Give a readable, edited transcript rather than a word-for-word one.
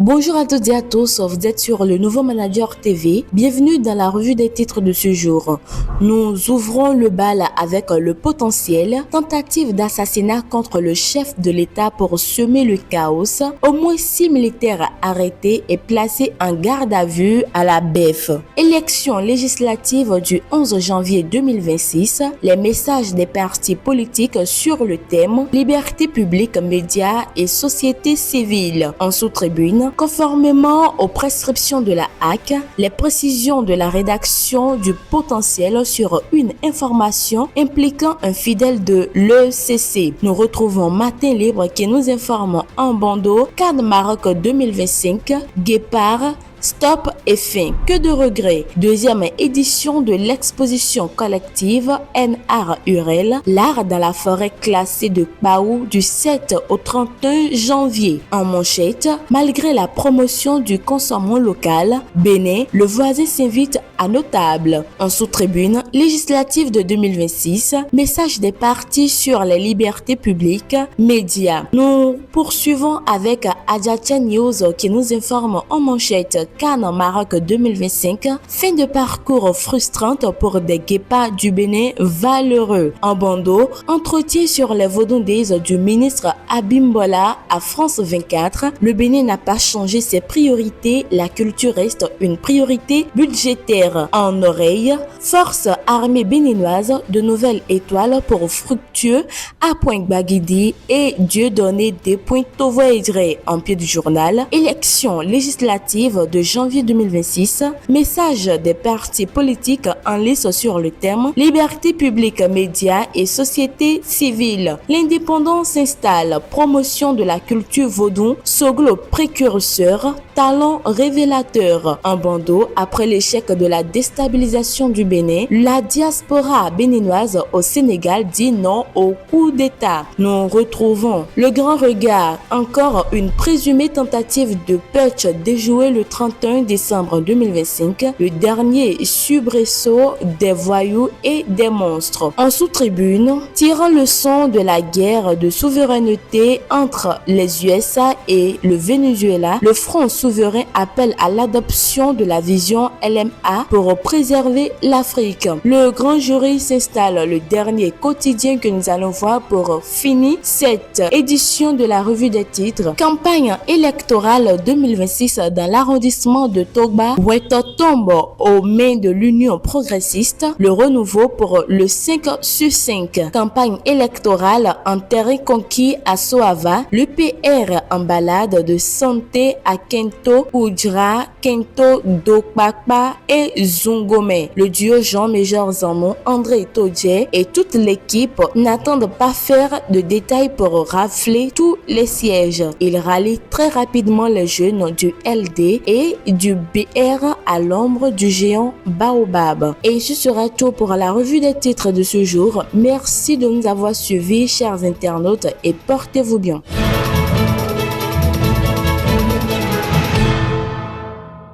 Bonjour à toutes et à tous, vous êtes sur le Nouveau Manager TV. Bienvenue dans la revue des titres de ce jour. Nous ouvrons le bal avec le potentiel. Tentative d'assassinat contre le chef de l'État pour semer le chaos. Au moins 6 militaires arrêtés et placés en garde à vue à la BEF. Élection législative du 11 janvier 2026. Les messages des partis politiques sur le thème liberté publique, médias et société civile. En sous-tribune, conformément aux prescriptions de la HAC, les précisions de la rédaction du potentiel sur une information impliquant un fidèle de l'ECC. Nous retrouvons Matin Libre qui nous informe en bandeau CAN Maroc 2025, Guépard, Stop et fin. Que de regrets. Deuxième édition de l'exposition collective NR Urel, l'art dans la forêt classée de Paou du 7 au 31 janvier. En manchette, malgré la promotion du consommation local, Bénin, le voisin s'invite à notable. En sous-tribune, législative de 2026, message des partis sur les libertés publiques, médias. Nous poursuivons avec Adjatia News qui nous informe en manchette CAN Maroc 2025, fin de parcours frustrante pour des guépards du Bénin valeureux. En bandeau, entretien sur les Vodou Days du ministre Abimbola à France 24. Le Bénin n'a pas changé ses priorités, la culture reste une priorité budgétaire. En oreille, force armée béninoise, de nouvelles étoiles pour Fructueux à Pointe-Baguidi et Dieudonné des Pointe-Tovoedré. En pied du journal, élection législative de janvier 2026, message des partis politiques en lice sur le thème liberté publique, médias et société civile. L'indépendance s'installe, promotion de la culture vaudou, Soglo précurseur, talent révélateur. En bandeau, après l'échec de la déstabilisation du Bénin, la diaspora béninoise au Sénégal dit non au coup d'État. Nous retrouvons le grand regard, encore une présumée tentative de putsch déjouée le 31 décembre 2025, le dernier soubresaut des voyous et des monstres. En sous-tribune, tirant leçon de la guerre de souveraineté entre les USA et le Venezuela, le Front souverain appelle à l'adoption de la vision LMA pour préserver l'Afrique. Le grand jury s'installe, le dernier quotidien que nous allons voir pour finir cette édition de la revue des titres. Campagne électorale 2026 dans l'arrondissement de Togba, Weto tombe aux mains de l'Union progressiste, le renouveau pour le 5 sur 5. Campagne électorale en terrain conquis à Soava, l'UPR en balade de santé à Kento, Oudra, Kento, Dokpakpa et Zungome. Le duo Jean-Major Zamon, André Todje et toute l'équipe n'attendent pas faire de détails pour rafler tous les sièges. Ils rallient très rapidement les jeunes du LD et du BR à l'ombre du géant Baobab. Et ce sera tout pour la revue des titres de ce jour. Merci de nous avoir suivis, chers internautes, et portez-vous bien.